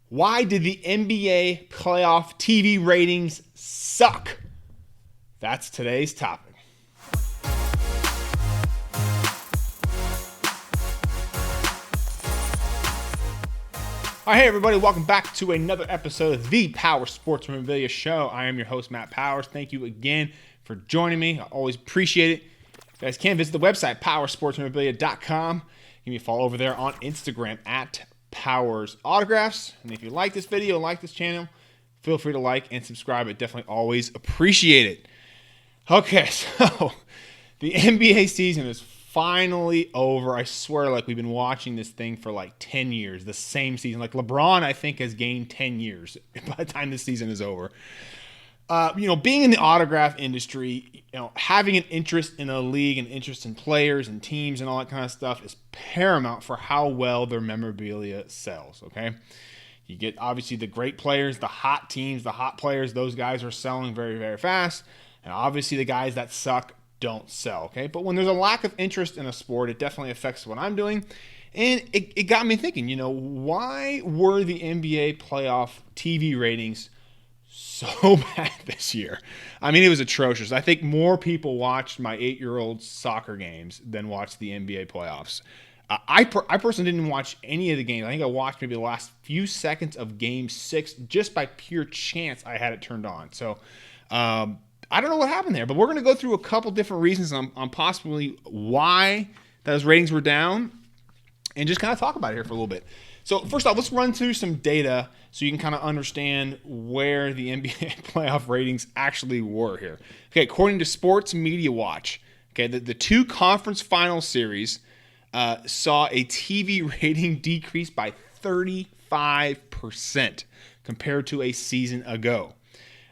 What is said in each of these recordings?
Why did the NBA playoff TV ratings suck? That's today's topic. All right, hey everybody, welcome back to another episode of the Power Sports Memorabilia Show. I am your host, Matt Powers. Thank you again for joining me. I always appreciate it. You guys can visit the website, powersportsmemorabilia.com. Give me a follow over there on Instagram at Powers Autographs. And if you like this video, like this channel, feel free to like and subscribe. I definitely always appreciate it. Okay, so the NBA season is finally over. I swear, like, we've been watching this thing for like 10 years, the same season. Like LeBron, I think, has gained 10 years by the time this season is over. Being in the autograph industry, having an interest in a league and interest in players and teams and all that kind of stuff is paramount for how well their memorabilia sells, okay? You get, obviously, the great players, the hot teams, the hot players. Those guys are selling very, very fast. And obviously, the guys that suck don't sell, okay? But when there's a lack of interest in a sport, it definitely affects what I'm doing. And it got me thinking, why were the NBA playoff TV ratings so bad this year? I mean, it was atrocious. I think more people watched my 8-year-old soccer games than watched the NBA playoffs. I personally didn't watch any of the games. I think I watched maybe the last few seconds of Game 6 just by pure chance I had it turned on. So I don't know what happened there, but we're going to go through a couple different reasons on possibly why those ratings were down and just kind of talk about it here for a little bit. So first off, let's run through some data so you can kind of understand where the NBA playoff ratings actually were here. Okay, according to Sports Media Watch, okay, the two conference final series saw a TV rating decrease by 35% compared to a season ago.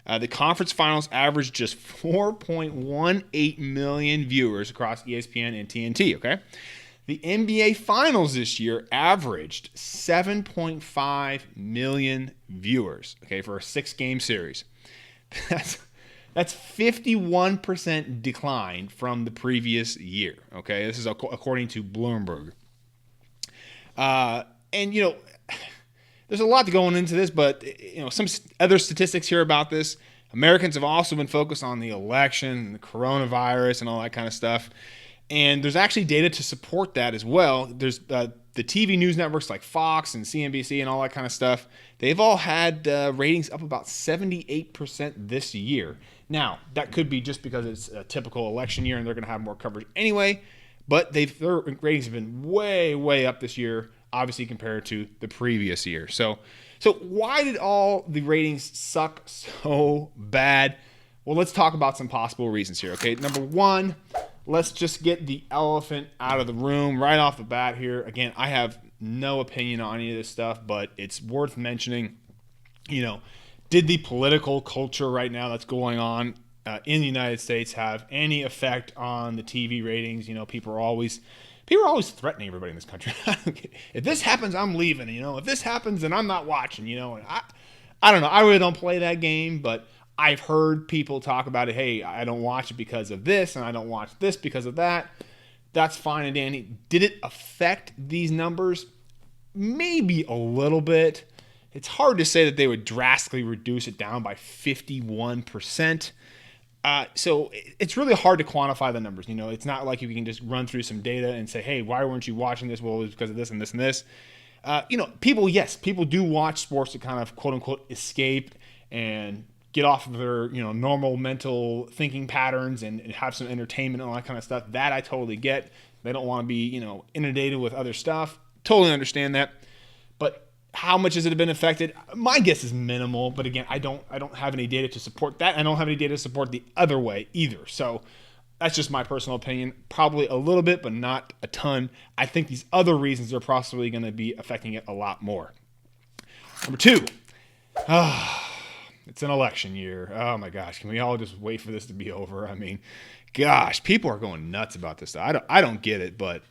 The conference finals averaged just 4.18 million viewers across ESPN and TNT, okay? The NBA Finals this year averaged 7.5 million viewers, okay, for a 6-game series. That's 51% decline from the previous year, okay? This is according to Bloomberg. There's a lot going into this, but some other statistics here about this. Americans have also been focused on the election and the coronavirus and all that kind of stuff. And there's actually data to support that as well. There's the TV news networks like Fox and CNBC and all that kind of stuff. They've all had ratings up about 78% this year. Now, that could be just because it's a typical election year and they're going to have more coverage anyway. But their ratings have been way, way up this year, obviously compared to the previous year. So why did all the ratings suck so bad? Well, let's talk about some possible reasons here, okay? Number one, let's just get the elephant out of the room right off the bat here. Again, I have no opinion on any of this stuff, but it's worth mentioning. Did the political culture right now that's going on in the United States have any effect on the TV ratings? People are always threatening everybody in this country. If this happens, I'm leaving. If this happens, then I'm not watching. And I don't know. I really don't play that game, but I've heard people talk about it. Hey, I don't watch it because of this, and I don't watch this because of that. That's fine and dandy. Did it affect these numbers? Maybe a little bit. It's hard to say that they would drastically reduce it down by 51%. So it's really hard to quantify the numbers. It's not like you can just run through some data and say, hey, why weren't you watching this? Well, it was because of this and this and this. People do watch sports to kind of, quote unquote, escape and get off of their, normal mental thinking patterns and have some entertainment and all that kind of stuff. That I totally get. They don't want to be, inundated with other stuff. Totally understand that. But how much has it been affected? My guess is minimal, but again, I don't have any data to support that. I don't have any data to support the other way either. So that's just my personal opinion. Probably a little bit, but not a ton. I think these other reasons are possibly going to be affecting it a lot more. Number two, it's an election year. Oh my gosh, can we all just wait for this to be over? I mean, gosh, people are going nuts about this stuff. I don't get it, but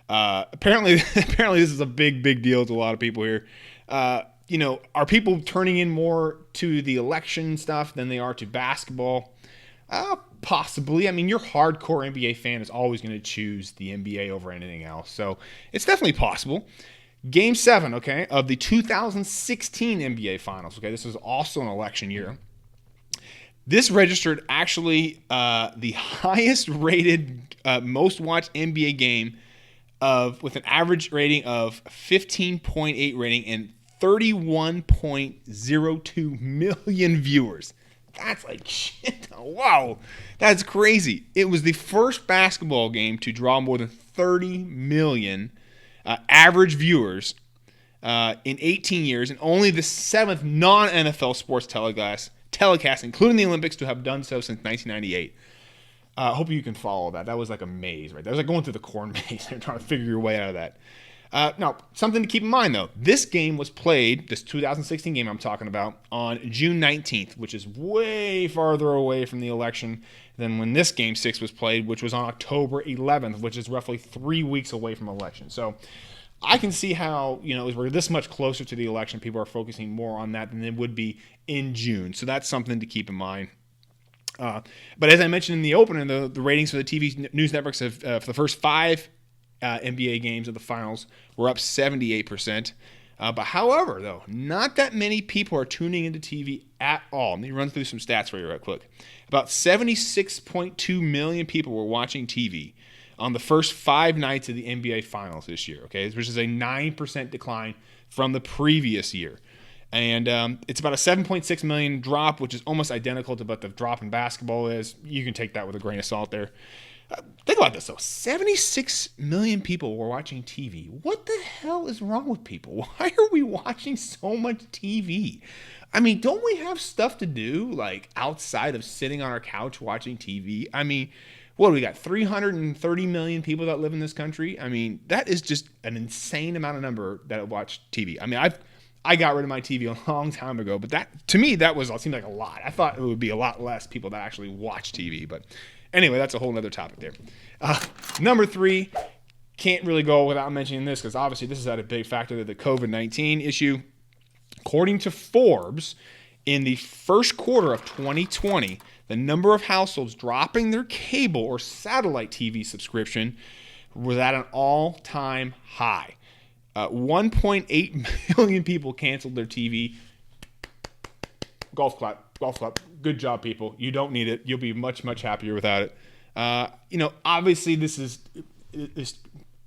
apparently this is a big deal to a lot of people here. Are people turning in more to the election stuff than they are to basketball? Possibly. I mean, your hardcore NBA fan is always going to choose the NBA over anything else. So it's definitely possible. Game 7, okay, of the 2016 NBA Finals. Okay, this was also an election year. This registered actually the highest rated, most watched NBA game with an average rating of 15.8 rating and 31.02 million viewers. That's like shit. Wow. That's crazy. It was the first basketball game to draw more than 30 million average viewers in 18 years, and only the 7th non-NFL sports telecast, including the Olympics, to have done so since 1998. I hope you can follow that. That was like a maze, right? That was like going through the corn maze and trying to figure your way out of that. Now, something to keep in mind, though. This game was played, this 2016 game I'm talking about, on June 19th, which is way farther away from the election than when this Game 6 was played, which was on October 11th, which is roughly 3 weeks away from election. So I can see how, as we're this much closer to the election, people are focusing more on that than they would be in June. So that's something to keep in mind. But as I mentioned in the opening, the ratings for the TV news networks for the first 5 NBA games of the finals were up 78%. But however, though, not that many people are tuning into TV at all. Let me run through some stats for you right quick. About 76.2 million people were watching TV on the first 5 nights of the NBA Finals this year, okay, which is a 9% decline from the previous year. And it's about a 7.6 million drop, which is almost identical to what the drop in basketball is. You can take that with a grain of salt there. Think about this, though. 76 million people were watching TV. What the hell is wrong with people? Why are we watching so much TV? I mean, don't we have stuff to do, like, outside of sitting on our couch watching TV? I mean, what do we got? 330 million people that live in this country? I mean, that is just an insane amount of number that watch TV. I mean, I got rid of my TV a long time ago, but that, to me, that seemed like a lot. I thought it would be a lot less people that actually watch TV, but anyway, that's a whole other topic there. Number 3, can't really go without mentioning this because obviously this has had a big factor to the COVID-19 issue. According to Forbes, in the first quarter of 2020, the number of households dropping their cable or satellite TV subscription was at an all-time high. 1.8 million people canceled their TV. Golf clap. Good job, people. You don't need it. You'll be much, much happier without it. Obviously, this is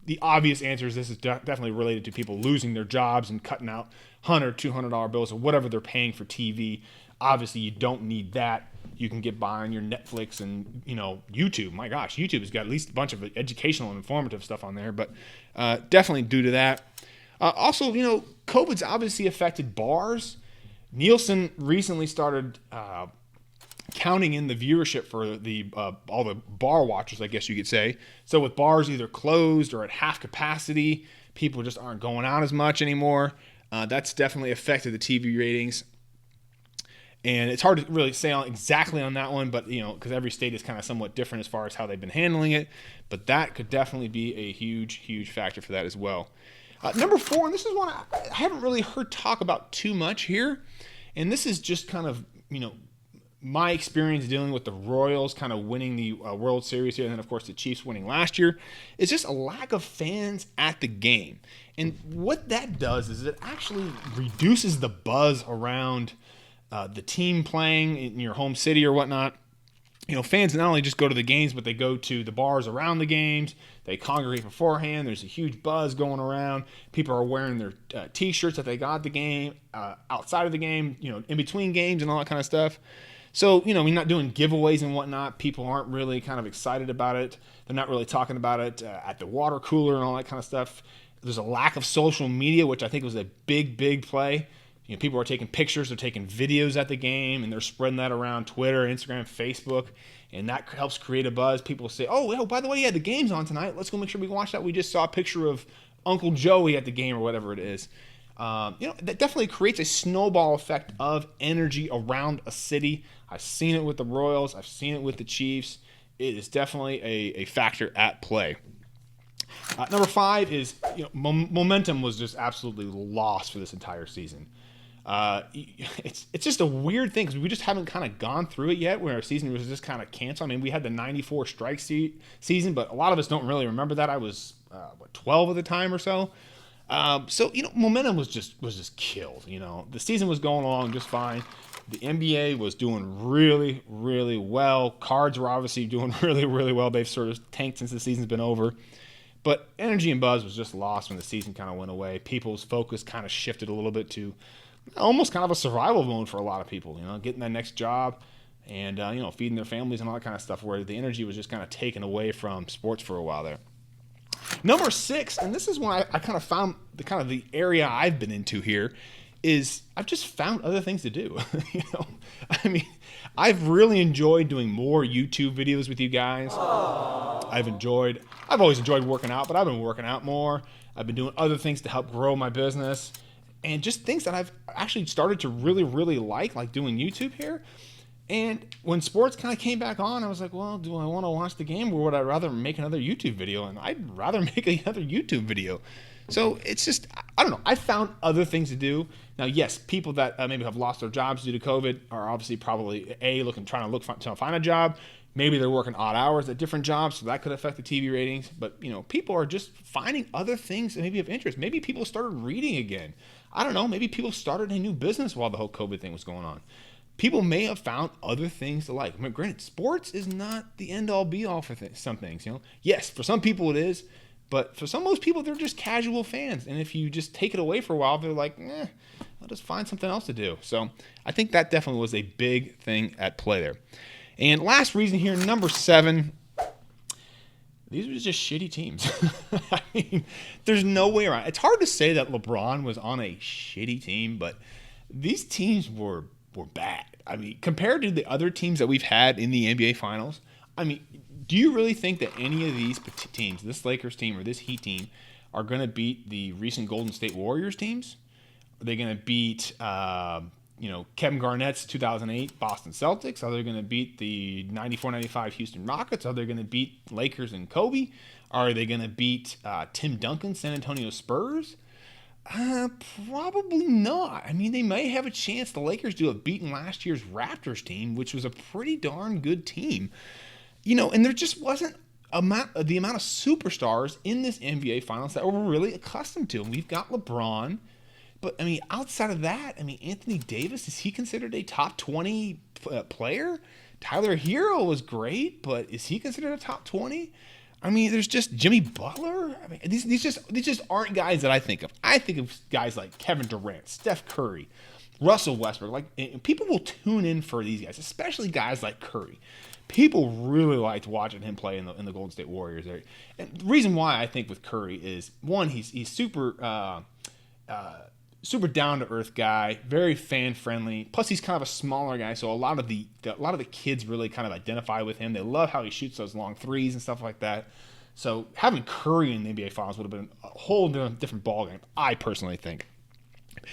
the obvious answer is this is definitely related to people losing their jobs and cutting out $100, $200 bills or whatever they're paying for TV. Obviously, you don't need that. You can get by on your Netflix and, YouTube. My gosh, YouTube has got at least a bunch of educational and informative stuff on there, but definitely due to that. Also, COVID's obviously affected bars. Nielsen recently started counting in the viewership for the all the bar watchers, I guess you could say. So with bars either closed or at half capacity, people just aren't going out as much anymore. That's definitely affected the TV ratings. And it's hard to really say exactly on that one, but because every state is kind of somewhat different as far as how they've been handling it. But that could definitely be a huge, huge factor for that as well. Number 4, and this is one I haven't really heard talk about too much here, and this is just kind of my experience dealing with the Royals kind of winning the World Series here, and then of course the Chiefs winning last year. It's just a lack of fans at the game, and what that does is it actually reduces the buzz around the team playing in your home city or whatnot. Fans not only just go to the games, but they go to the bars around the games. They congregate beforehand. There's a huge buzz going around. People are wearing their T-shirts that they got at the game, outside of the game, in between games and all that kind of stuff. So, we're not doing giveaways and whatnot. People aren't really kind of excited about it. They're not really talking about it at the water cooler and all that kind of stuff. There's a lack of social media, which I think was a big, big play. People are taking pictures, they're taking videos at the game, and they're spreading that around Twitter, Instagram, Facebook, and that helps create a buzz. People say, oh, by the way, the game's on tonight. Let's go make sure we watch that. We just saw a picture of Uncle Joey at the game or whatever it is. That definitely creates a snowball effect of energy around a city. I've seen it with the Royals. I've seen it with the Chiefs. It is definitely a factor at play. Number 5 is momentum was just absolutely lost for this entire season. It's just a weird thing because we just haven't kind of gone through it yet where our season was just kind of canceled. I mean, we had the 94 strike season, but a lot of us don't really remember that. I was 12 at the time or so. So momentum was just killed. The season was going along just fine. The NBA was doing really, really well. Cards were obviously doing really, really well. They've sort of tanked since the season's been over. But energy and buzz was just lost when the season kind of went away. People's focus kind of shifted a little bit to almost kind of a survival mode for a lot of people. Getting that next job and feeding their families and all that kind of stuff, where the energy was just kind of taken away from sports for a while there. Number 6, and this is when I kind of found the area I've been into here, is I've just found other things to do. I've really enjoyed doing more YouTube videos with you guys. I've always enjoyed working out, but I've been working out more. I've been doing other things to help grow my business, and just things that I've actually started to really, really like doing YouTube here. And when sports kind of came back on, I was like, well, do I want to watch the game, or would I rather make another YouTube video? And I'd rather make another YouTube video. So it's just, I don't know. I found other things to do. Now, yes, people that maybe have lost their jobs due to COVID are obviously probably trying to find a job. Maybe they're working odd hours at different jobs, so that could affect the TV ratings. But people are just finding other things that maybe of interest. Maybe people started reading again. I don't know. Maybe people started a new business while the whole COVID thing was going on. People may have found other things to like. Granted, sports is not the end-all be-all for some things. Yes, for some people it is. But for most people, they're just casual fans. And if you just take it away for a while, they're like, I'll just find something else to do. So I think that definitely was a big thing at play there. And last reason here, number 7, these were just shitty teams. There's no way around it. It's hard to say that LeBron was on a shitty team, but these teams were bad. Compared to the other teams that we've had in the NBA Finals, do you really think that any of these teams, this Lakers team or this Heat team, are going to beat the recent Golden State Warriors teams? Are they going to beat, Kevin Garnett's 2008 Boston Celtics? Are they going to beat the 94-95 Houston Rockets? Are they going to beat Lakers and Kobe? Are they going to beat Tim Duncan's San Antonio Spurs? Probably not. They may have a chance. The Lakers do have beaten last year's Raptors team, which was a pretty darn good team. And there just wasn't the amount of superstars in this NBA Finals that we're really accustomed to. And we've got LeBron, but outside of that, Anthony Davis, is he considered a top 20 player? Tyler Hero was great, but is he considered a top 20? There's just Jimmy Butler. These just aren't guys that I think of. I think of guys like Kevin Durant, Steph Curry, Russell Westbrook. People will tune in for these guys, especially guys like Curry. People really liked watching him play in the Golden State Warriors there. And the reason why I think with Curry is, one, he's super super down to earth guy, very fan friendly. Plus, he's kind of a smaller guy, so a lot of the kids really kind of identify with him. They love how he shoots those long threes and stuff like that. So having Curry in the NBA Finals would have been a whole different ballgame, I personally think.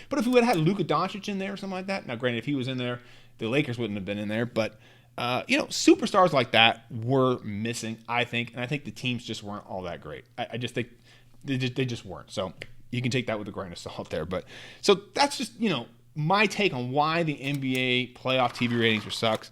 But if we would have had Luka Doncic in there or something like that, now granted, if he was in there, the Lakers wouldn't have been in there, but superstars like that were missing, I think, and I think the teams just weren't all that great. I just think they just weren't. So you can take that with a grain of salt there. But so that's just my take on why the NBA playoff TV ratings sucks.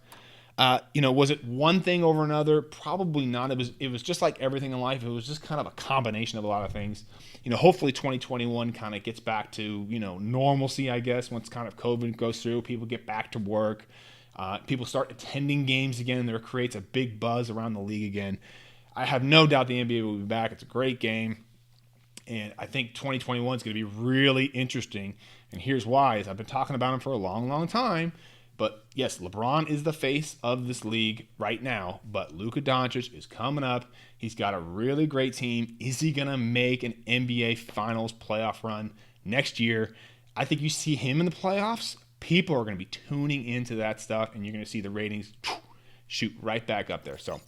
Was it one thing over another? Probably not. It was just like everything in life. It was just kind of a combination of a lot of things. Hopefully 2021 kind of gets back to normalcy, I guess, once kind of COVID goes through. People get back to work. People start attending games again, and there creates a big buzz around the league again. I have no doubt the NBA will be back. It's a great game, and I think 2021 is going to be really interesting. And here's why: is I've been talking about him for a long, long time. But yes, LeBron is the face of this league right now. But Luka Doncic is coming up. He's got a really great team. Is he going to make an NBA Finals playoff run next year? I think you see him in the playoffs. People are going to be tuning into that stuff, and you're going to see the ratings shoot right back up there. So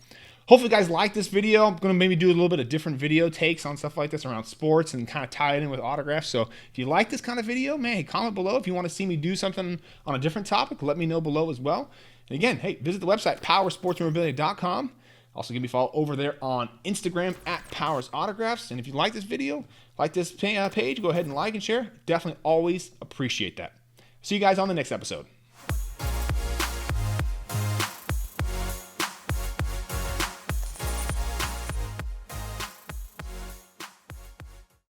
hopefully you guys like this video. I'm going to maybe do a little bit of different video takes on stuff like this around sports and kind of tie it in with autographs. So if you like this kind of video, man, hey, comment below. If you want to see me do something on a different topic, let me know below as well. And again, hey, visit the website, powersportsmemorabilia.com. Also, give me a follow over there on Instagram at Powers Autographs. And if you like this video, like this page, go ahead and like and share. Definitely always appreciate that. See you guys on the next episode.